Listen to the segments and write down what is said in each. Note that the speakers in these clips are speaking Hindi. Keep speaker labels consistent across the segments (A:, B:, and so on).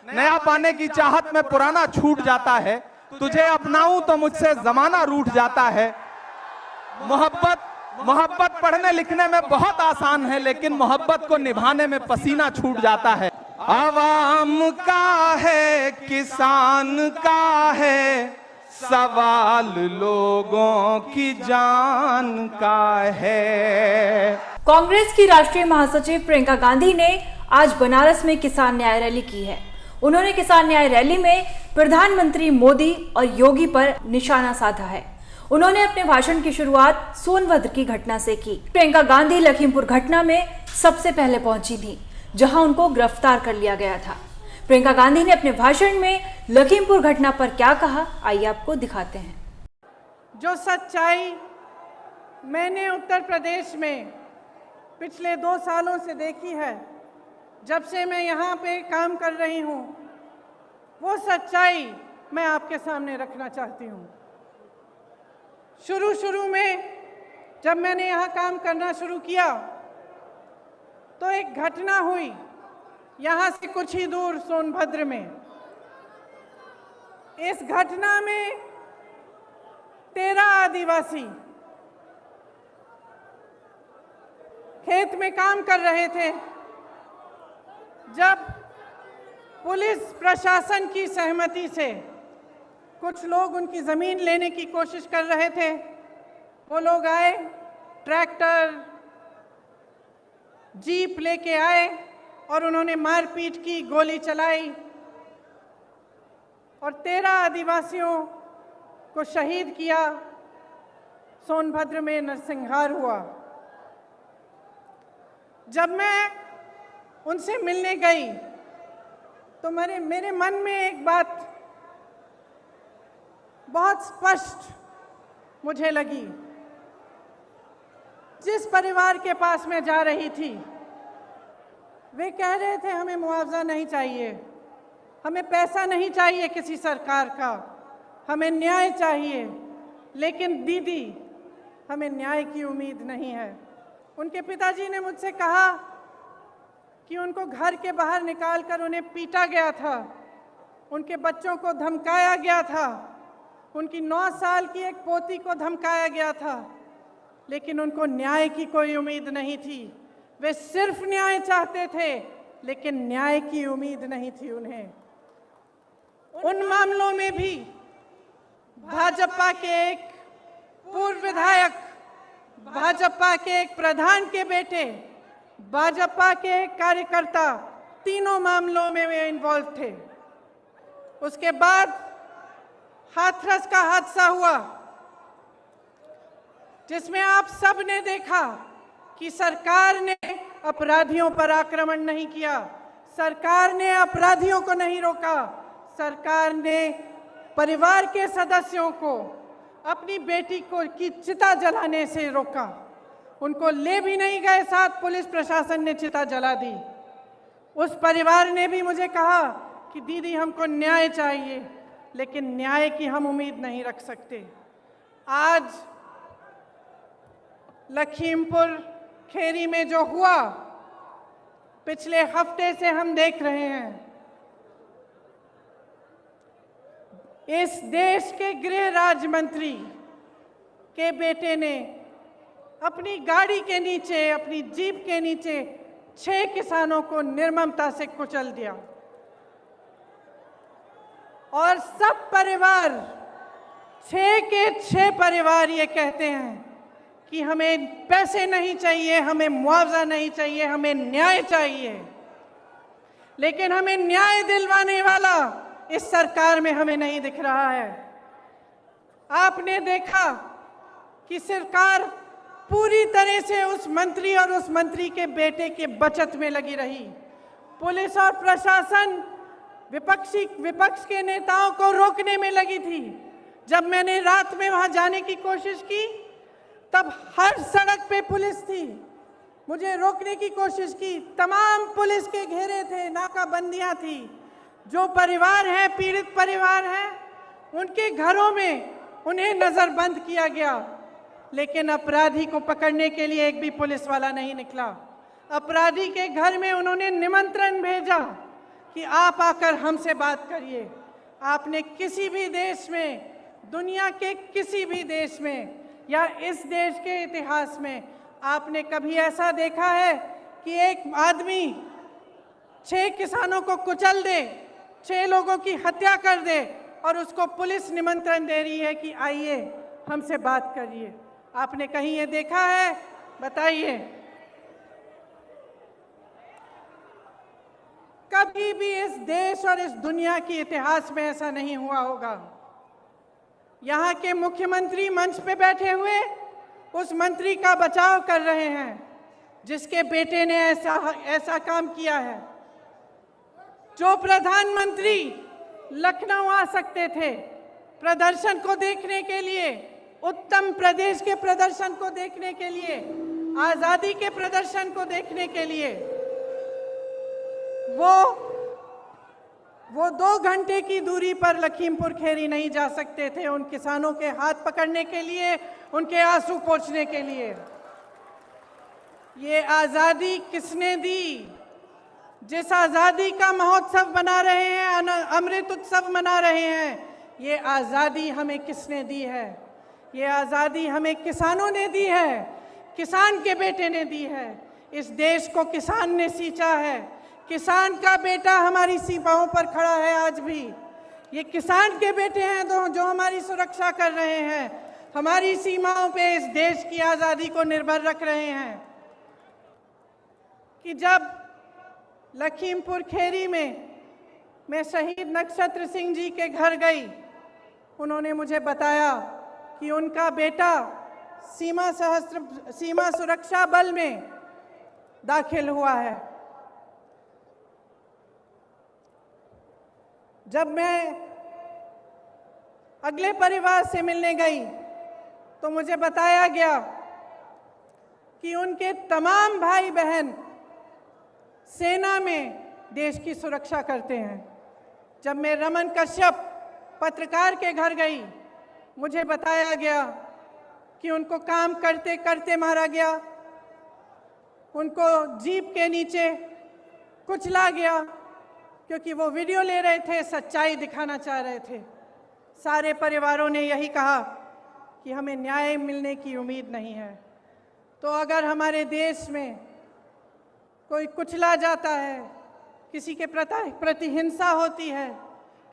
A: नया पाने की चाहत में पुराना छूट जाता है। तुझे अपनाऊं तो मुझसे जमाना रूठ जाता है। मोहब्बत पढ़ने लिखने में बहुत आसान है, लेकिन मोहब्बत को निभाने में पसीना छूट जाता है। आवाम का है, किसान का है, सवाल लोगों की जान का है।
B: कांग्रेस की राष्ट्रीय महासचिव प्रियंका गांधी ने आज बनारस में किसान न्याय रैली की है। उन्होंने किसान न्याय रैली में प्रधानमंत्री मोदी और योगी पर निशाना साधा है। उन्होंने अपने भाषण की शुरुआत सोनभद्र की घटना से की। प्रियंका गांधी लखीमपुर घटना में सबसे पहले पहुंची थी, जहां उनको गिरफ्तार कर लिया गया था। प्रियंका गांधी ने अपने भाषण में लखीमपुर घटना पर क्या कहा, आइए आपको दिखाते हैं।
C: जो सच्चाई मैंने उत्तर प्रदेश में पिछले 2 सालों से देखी है, जब से मैं यहाँ पे काम कर रही हूँ, वो सच्चाई मैं आपके सामने रखना चाहती हूँ। शुरू में जब मैंने यहाँ काम करना शुरू किया तो एक घटना हुई यहाँ से कुछ ही दूर सोनभद्र में। इस घटना में 13 आदिवासी खेत में काम कर रहे थे। जब पुलिस प्रशासन की सहमति से कुछ लोग उनकी ज़मीन लेने की कोशिश कर रहे थे, वो लोग आए, ट्रैक्टर जीप लेके आए और उन्होंने मारपीट की, गोली चलाई और 13 आदिवासियों को शहीद किया। सोनभद्र में नरसंहार हुआ। जब मैं उनसे मिलने गई तो मेरे मन में एक बात बहुत स्पष्ट मुझे लगी। जिस परिवार के पास मैं जा रही थी, वे कह रहे थे हमें मुआवजा नहीं चाहिए, हमें पैसा नहीं चाहिए किसी सरकार का, हमें न्याय चाहिए। लेकिन दीदी, हमें न्याय की उम्मीद नहीं है। उनके पिताजी ने मुझसे कहा कि उनको घर के बाहर निकालकर उन्हें पीटा गया था, उनके बच्चों को धमकाया गया था, उनकी 9 साल की एक पोती को धमकाया गया था, लेकिन उनको न्याय की कोई उम्मीद नहीं थी। वे सिर्फ न्याय चाहते थे, लेकिन न्याय की उम्मीद नहीं थी उन्हें। उन मामलों में भी भाजपा के एक पूर्व विधायक, भाजपा के एक प्रधान के बेटे, भाजपा के एक कार्यकर्ता, तीनों मामलों में वे इन्वॉल्व थे। उसके बाद हाथरस का हादसा हुआ, जिसमें आप सब ने देखा कि सरकार ने अपराधियों पर आक्रमण नहीं किया, सरकार ने अपराधियों को नहीं रोका, सरकार ने परिवार के सदस्यों को अपनी बेटी को की चिता जलाने से रोका। उनको ले भी नहीं गए साथ, पुलिस प्रशासन ने चिता जला दी। उस परिवार ने भी मुझे कहा कि दीदी हमको न्याय चाहिए, लेकिन न्याय की हम उम्मीद नहीं रख सकते। आज लखीमपुर खेरी में जो हुआ, पिछले हफ्ते से हम देख रहे हैं। इस देश के गृह राज्य मंत्री के बेटे ने अपनी गाड़ी के नीचे, अपनी जीप के नीचे 6 किसानों को निर्ममता से कुचल दिया और सब परिवार, 6 के 6 परिवार ये कहते हैं कि हमें पैसे नहीं चाहिए, हमें मुआवजा नहीं चाहिए, हमें न्याय चाहिए। लेकिन हमें न्याय दिलवाने वाला इस सरकार में हमें नहीं दिख रहा है। आपने देखा कि सरकार पूरी तरह से उस मंत्री और उस मंत्री के बेटे के बचत में लगी रही। पुलिस और प्रशासन विपक्ष के नेताओं को रोकने में लगी थी। जब मैंने रात में वहां जाने की कोशिश की, तब हर सड़क पे पुलिस थी, मुझे रोकने की कोशिश की। तमाम पुलिस के घेरे थे, नाकाबंदियां थी। जो परिवार हैं, पीड़ित परिवार हैं, उनके घरों में उन्हें नजरबंद किया गया, लेकिन अपराधी को पकड़ने के लिए एक भी पुलिस वाला नहीं निकला। अपराधी के घर में उन्होंने निमंत्रण भेजा कि आप आकर हमसे बात करिए। आपने किसी भी देश में, दुनिया के किसी भी देश में या इस देश के इतिहास में आपने कभी ऐसा देखा है कि एक आदमी 6 किसानों को कुचल दे, 6 लोगों की हत्या कर दे और उसको पुलिस निमंत्रण दे रही है कि आइए हमसे बात करिए? आपने कहीं ये देखा है? बताइए। कभी भी इस देश और इस दुनिया के इतिहास में ऐसा नहीं हुआ होगा। यहाँ के मुख्यमंत्री मंच पे बैठे हुए उस मंत्री का बचाव कर रहे हैं जिसके बेटे ने ऐसा काम किया है। जो प्रधानमंत्री लखनऊ आ सकते थे प्रदर्शन को देखने के लिए, उत्तर प्रदेश के प्रदर्शन को देखने के लिए, आजादी के प्रदर्शन को देखने के लिए, वो 2 घंटे की दूरी पर लखीमपुर खीरी नहीं जा सकते थे उन किसानों के हाथ पकड़ने के लिए, उनके आंसू पोंछने के लिए। ये आजादी किसने दी? जिस आजादी का महोत्सव मना रहे हैं, अमृत उत्सव मना रहे हैं, ये आजादी हमें किसने दी है? ये आजादी हमें किसानों ने दी है, किसान के बेटे ने दी है। इस देश को किसान ने सींचा है। किसान का बेटा हमारी सीमाओं पर खड़ा है आज भी। ये किसान के बेटे हैं जो हमारी सुरक्षा कर रहे हैं, हमारी सीमाओं पे इस देश की आज़ादी को निर्भर रख रहे हैं। कि जब लखीमपुर खीरी में मैं शहीद नक्षत्र सिंह जी के घर गई, उन्होंने मुझे बताया कि उनका बेटा सीमा सुरक्षा बल में दाखिल हुआ है। जब मैं अगले परिवार से मिलने गई तो मुझे बताया गया कि उनके तमाम भाई बहन सेना में देश की सुरक्षा करते हैं। जब मैं रमन कश्यप पत्रकार के घर गई, मुझे बताया गया कि उनको काम करते करते मारा गया, उनको जीप के नीचे कुचला गया क्योंकि वो वीडियो ले रहे थे, सच्चाई दिखाना चाह रहे थे। सारे परिवारों ने यही कहा कि हमें न्याय मिलने की उम्मीद नहीं है। तो अगर हमारे देश में कोई कुचला जाता है, किसी के प्रति हिंसा होती है,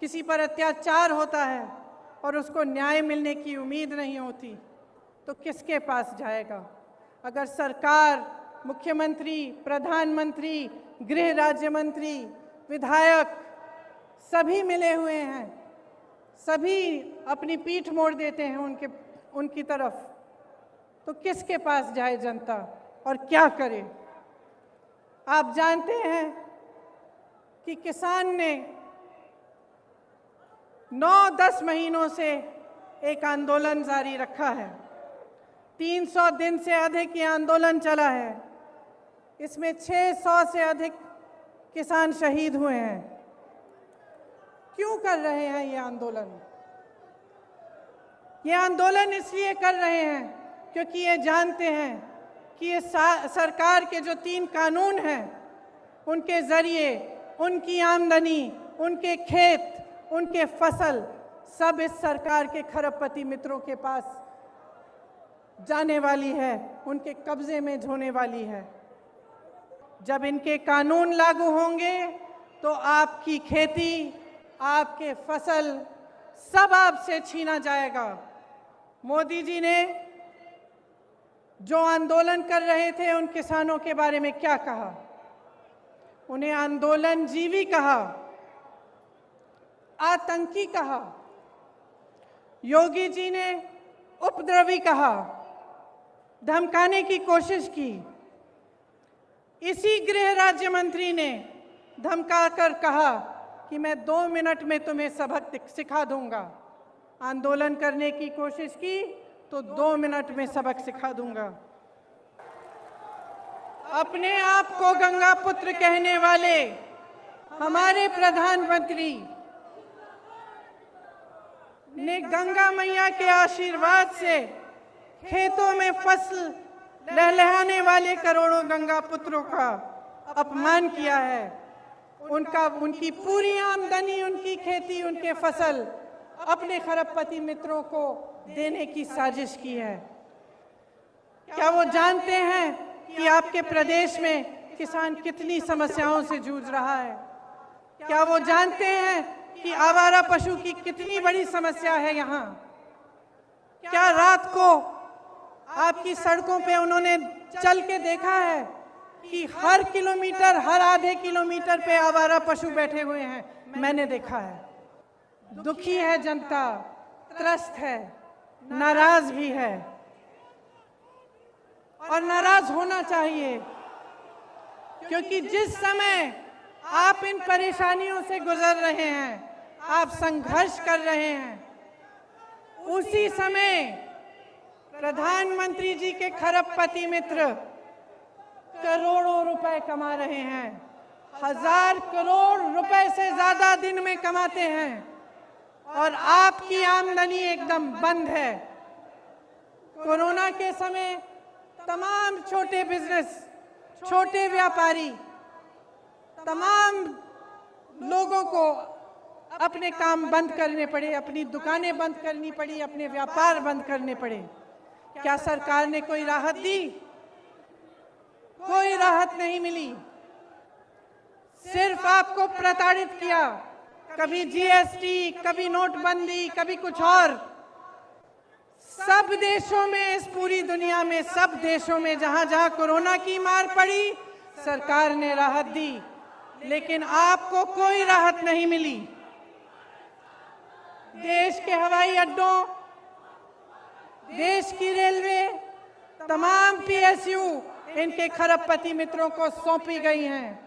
C: किसी पर अत्याचार होता है और उसको न्याय मिलने की उम्मीद नहीं होती, तो किसके पास जाएगा? अगर सरकार, मुख्यमंत्री, प्रधानमंत्री, गृह राज्य मंत्री, विधायक सभी मिले हुए हैं, सभी अपनी पीठ मोड़ देते हैं उनकी तरफ, तो किसके पास जाए जनता और क्या करे? आप जानते हैं कि किसान ने 9-10 महीनों से एक आंदोलन जारी रखा है। 300 दिन से अधिक ये आंदोलन चला है। इसमें 600 से अधिक किसान शहीद हुए हैं। क्यों कर रहे हैं ये आंदोलन? ये आंदोलन इसलिए कर रहे हैं क्योंकि ये जानते हैं कि ये सरकार के जो 3 कानून हैं, उनके ज़रिए उनकी आमदनी, उनके खेत, उनके फसल सब इस सरकार के खरबपति मित्रों के पास जाने वाली है, उनके कब्जे में होने वाली है। जब इनके कानून लागू होंगे तो आपकी खेती, आपके फसल सब आपसे छीना जाएगा। मोदी जी ने जो आंदोलन कर रहे थे उन किसानों के बारे में क्या कहा? उन्हें आंदोलन जीवी कहा, आतंकी कहा। योगी जी ने उपद्रवी कहा, धमकाने की कोशिश की। इसी गृह राज्य मंत्री ने धमकाकर कहा कि मैं 2 मिनट में तुम्हें सबक सिखा दूंगा। आंदोलन करने की कोशिश की तो 2 मिनट में सबक सिखा दूंगा। अपने आप को गंगा पुत्र कहने वाले हमारे प्रधानमंत्री ने गंगा मैया के आशीर्वाद से खेतों में फसल लहलहाने वाले करोड़ों गंगा पुत्रों का अपमान किया है। उनकी पूरी आमदनी, उनकी खेती, उनके फसल अपने खरबपति मित्रों को देने की साजिश की है। क्या वो जानते हैं कि आपके प्रदेश में किसान कितनी समस्याओं से जूझ रहा है? क्या वो जानते हैं कि आवारा पशु की कितनी बड़ी समस्या है यहाँ? क्या रात को आपकी सड़कों पे उन्होंने चल के देखा है कि हर किलोमीटर, हर आधे किलोमीटर पे आवारा पशु बैठे हुए हैं? मैंने देखा है। दुखी है जनता, त्रस्त है, नाराज भी है और नाराज होना चाहिए, क्योंकि जिस समय आप इन परेशानियों से गुजर रहे हैं, आप संघर्ष कर रहे हैं, उसी समय प्रधानमंत्री जी के खरबपति मित्र करोड़ों रुपए कमा रहे हैं। 1000 करोड़ रुपए से ज्यादा दिन में कमाते हैं और आपकी आमदनी एकदम बंद है। कोरोना के समय तमाम छोटे बिजनेस, छोटे व्यापारी, तमाम लोगों को अपने काम बंद करने पड़े, अपनी दुकानें बंद करनी पड़ी, अपने व्यापार बंद करने पड़े। क्या सरकार ने कोई राहत दी? कोई राहत नहीं मिली। सिर्फ आपको प्रताड़ित किया। कभी जीएसटी, कभी नोटबंदी, कभी कुछ और। सब देशों में, इस पूरी दुनिया में, सब देशों में जहां जहां कोरोना की मार पड़ी, सरकार ने राहत दी, लेकिन आपको कोई राहत नहीं मिली। देश के हवाई अड्डों, देश की रेलवे, तमाम पीएसयू इनके खरबपति मित्रों को सौंपी गई हैं।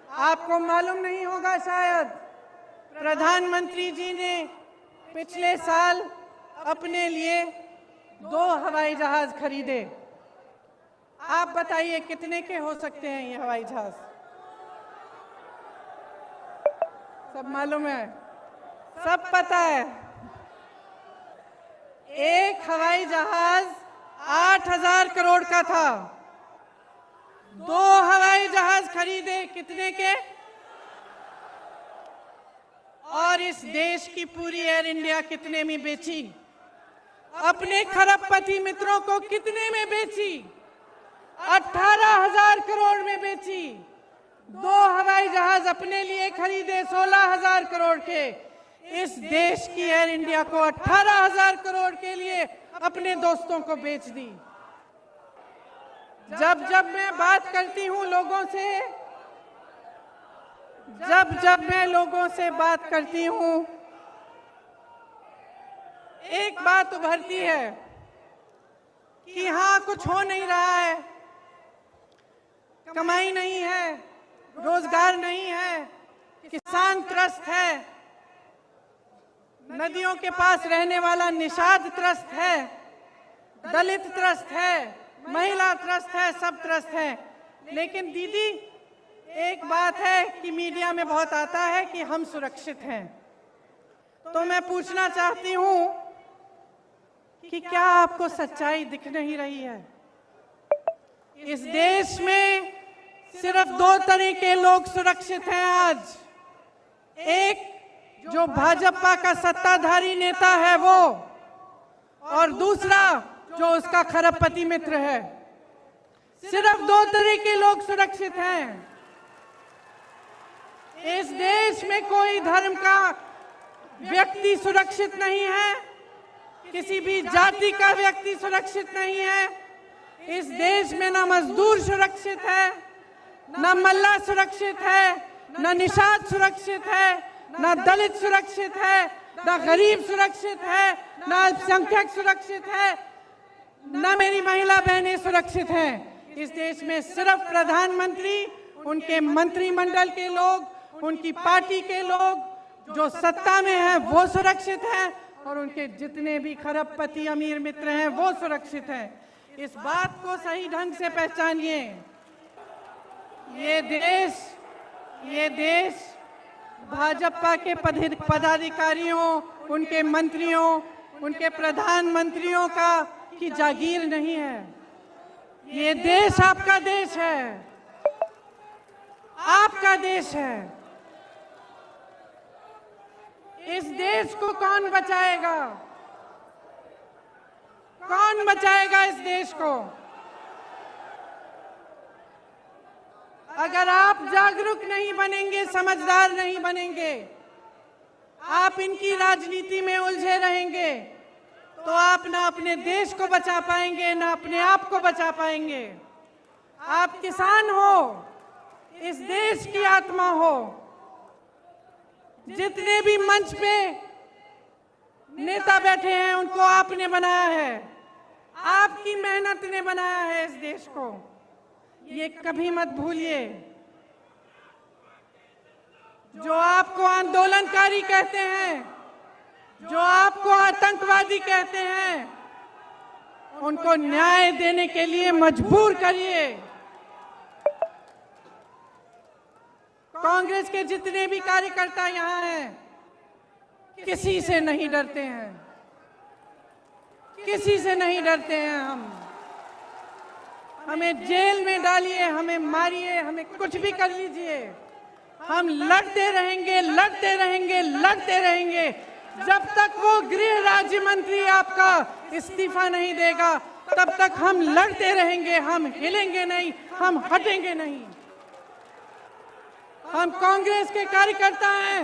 C: आपको मालूम नहीं होगा शायद, प्रधानमंत्री जी ने पिछले साल अपने लिए 2 हवाई जहाज खरीदे। आप बताइए कितने के हो सकते हैं ये हवाई जहाज? सब मालूम है, सब पता है। एक हवाई जहाज 8000 करोड़ का था। 2 हवाई जहाज खरीदे, कितने के? और इस देश की पूरी एयर इंडिया कितने में बेची? अपने खरबपति मित्रों को कितने में बेची? 18,000 करोड़ में बेची। 2 हवाई जहाज अपने लिए खरीदे 16,000 करोड़ के। इस देश की एयर इंडिया को 18,000 करोड़ के लिए अपने दोस्तों को बेच दी। जब मैं बात करती हूं लोगों से, जब मैं लोगों से बात करती हूं, एक बात उभरती है कि हाँ, कुछ हो नहीं रहा है, कमाई नहीं है, रोजगार नहीं है, किसान त्रस्त है, नदियों के पास रहने वाला निषाद त्रस्त है, दलित त्रस्त है, महिला त्रस्त है, सब त्रस्त है। लेकिन दीदी, एक बात है कि मीडिया में बहुत आता है कि हम सुरक्षित हैं। तो मैं पूछना चाहती हूं कि क्या आपको सच्चाई दिख नहीं रही है? इस देश में सिर्फ 2 तरह के लोग सुरक्षित हैं आज। एक जो भाजपा का सत्ताधारी नेता है वो, और दूसरा जो उसका खरबपति मित्र है। सिर्फ 2 तरह के लोग सुरक्षित हैं। इस देश में कोई धर्म का व्यक्ति सुरक्षित नहीं है, किसी भी जाति का व्यक्ति सुरक्षित नहीं है। इस देश में ना मजदूर सुरक्षित है, ना मल्ला सुरक्षित है, ना निषाद सुरक्षित है, ना दलित सुरक्षित है, ना गरीब सुरक्षित है, ना अल्पसंख्यक सुरक्षित है, ना मेरी महिला बहनें सुरक्षित हैं। इस देश में सिर्फ प्रधानमंत्री, उनके मंत्रिमंडल के लोग, उनकी पार्टी के लोग जो सत्ता में हैं वो सुरक्षित हैं, और उनके जितने भी खरबपति अमीर मित्र हैं वो सुरक्षित हैं। इस बात को सही ढंग से पहचानिए। ये देश भाजपा के पदाधिकारियों, उनके मंत्रियों, उनके प्रधानमंत्रियों की जागीर नहीं है। ये देश आपका देश है, आपका देश है। इस देश को कौन बचाएगा? कौन बचाएगा इस देश को? अगर आप जागरूक नहीं बनेंगे, समझदार नहीं बनेंगे, आप इनकी राजनीति में उलझे रहेंगे, तो आप ना अपने देश को बचा पाएंगे, ना अपने आप को बचा पाएंगे। आप किसान हो, इस देश की आत्मा हो। जितने भी मंच पे नेता बैठे हैं उनको आपने बनाया है, आपकी मेहनत ने बनाया है इस देश को, ये कभी मत भूलिए। जो आपको आंदोलनकारी कहते हैं, जो आपको आतंकवादी कहते हैं, उनको न्याय देने के लिए मजबूर करिए। कांग्रेस के जितने भी कार्यकर्ता यहाँ हैं, किसी से नहीं डरते हैं, किसी से नहीं डरते हैं। हमें जेल में डालिए, हमें मारिए, हमें कुछ भी कर लीजिए, हम लड़ते रहेंगे, लड़ते रहेंगे, लड़ते रहेंगे जब तक वो गृह राज्य मंत्री आपका इस्तीफा नहीं देगा, तब तक हम लड़ते रहेंगे। हम हिलेंगे नहीं, हम हटेंगे नहीं। हम कांग्रेस के कार्यकर्ता हैं।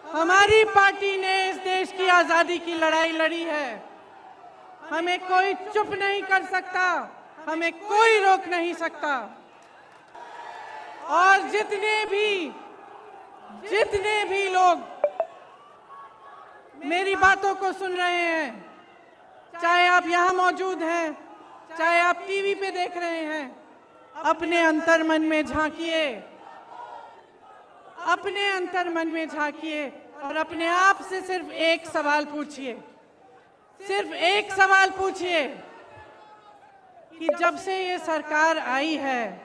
C: हमारी पार्टी ने इस देश की आजादी की लड़ाई लड़ी है। हमें कोई चुप नहीं कर सकता, हमें कोई रोक नहीं सकता। और जितने भी लोग मेरी बातों को सुन रहे हैं, चाहे आप यहाँ मौजूद हैं, चाहे आप टीवी पे देख रहे हैं, अपने अंतर्मन में झांकिए, अपने अंतर्मन में झांकिए और अपने आप से सिर्फ एक सवाल पूछिए, सिर्फ एक सवाल पूछिए कि जब से ये सरकार आई है,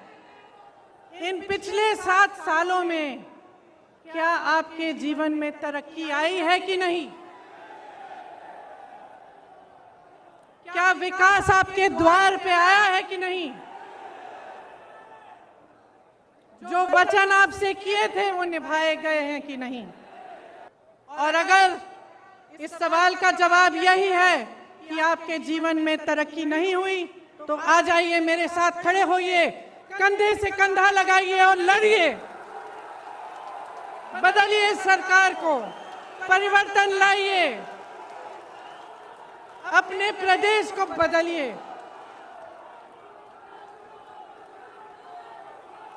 C: इन पिछले 7 सालों में क्या आपके जीवन में तरक्की आई है कि नहीं? क्या विकास आपके द्वार पे आया है कि नहीं? जो वचन आपसे किए थे वो निभाए गए हैं कि नहीं? और अगर इस सवाल का जवाब यही है कि आपके जीवन में तरक्की नहीं हुई, तो आ जाइए, मेरे साथ खड़े होइए, कंधे से कंधा लगाइए और लड़िए। बदलिए इस सरकार को, परिवर्तन लाइए, अपने प्रदेश को बदलिए,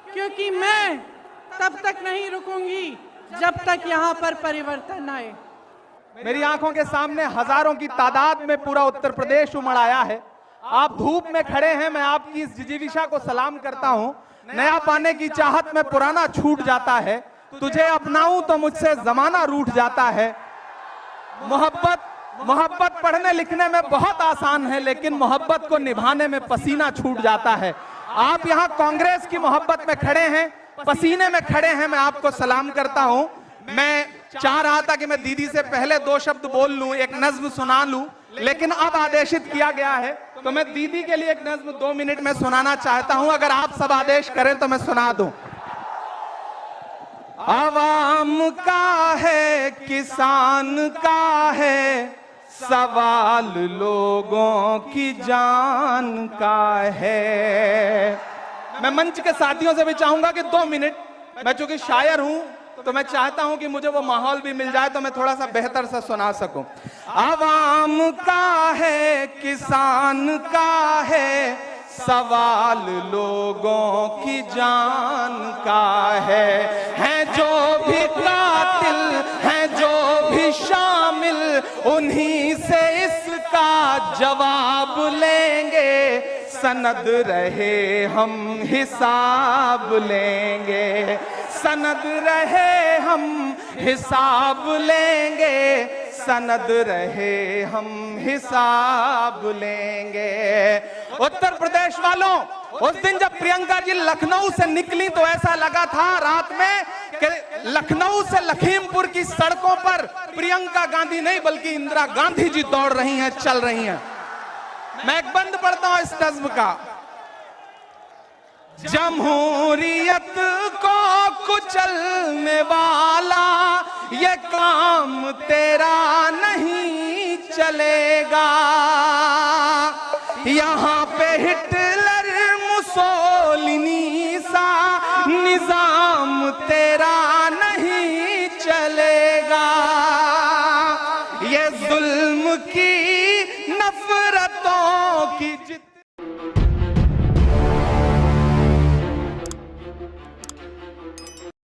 C: क्योंकि मैं तब तक नहीं रुकूंगी जब तक यहाँ पर परिवर्तन आए।
A: मेरी आंखों के सामने हजारों की तादाद में पूरा उत्तर प्रदेश उमड़ आया है। आप धूप में खड़े हैं, मैं आपकी इस जिजीविषा को सलाम करता हूं। नया पाने की चाहत में पुराना छूट जाता है, तुझे अपनाऊं तो मुझसे जमाना रूठ जाता है। मोहब्बत पढ़ने लिखने में बहुत आसान है, लेकिन मोहब्बत को निभाने में पसीना छूट जाता है। आप यहाँ कांग्रेस की मोहब्बत में खड़े हैं, पसीने में खड़े हैं, मैं आपको सलाम करता हूं। मैं चाह रहा था कि मैं दीदी से पहले 2 शब्द बोल लूं, एक नज्म सुना लूं, लेकिन अब आदेशित किया गया है तो मैं दीदी के लिए एक नज्म 2 मिनट में सुनाना चाहता हूं। अगर आप सब आदेश करें तो मैं सुना दूं। आवाम का है, किसान का है, सवाल लोगों की जान का है। मैं मंच के साथियों से भी चाहूंगा कि 2 मिनट, मैं चूंकि शायर हूं तो मैं चाहता हूं कि मुझे वो माहौल भी मिल जाए तो मैं थोड़ा सा बेहतर से सुना सकूं। आवाम का है, किसान का है, सवाल लोगों की जान का है जो भी कातिल हैं, जो भी शामिल, उन्हीं से इसका जवाब लेंगे। सनद रहे हम हिसाब लेंगे, सनद रहे हम हिसाब लेंगे, सनद रहे हम हिसाब लेंगे। उत्तर प्रदेश वालों, उस दिन जब प्रियंका जी लखनऊ से निकली तो ऐसा लगा था रात में कि लखनऊ से लखीमपुर की सड़कों पर प्रियंका गांधी नहीं बल्कि इंदिरा गांधी जी दौड़ रही हैं, चल रही हैं। मैं एक बंद पढ़ता हूं इस नज्म का। जमहूरियत को कुचलने वाला ये काम तेरा नहीं चलेगा। यहाँ पे हिटलर मुसोलिनी सा निजाम तेरा नहीं चलेगा। ये जुल्म की नफरतों की जित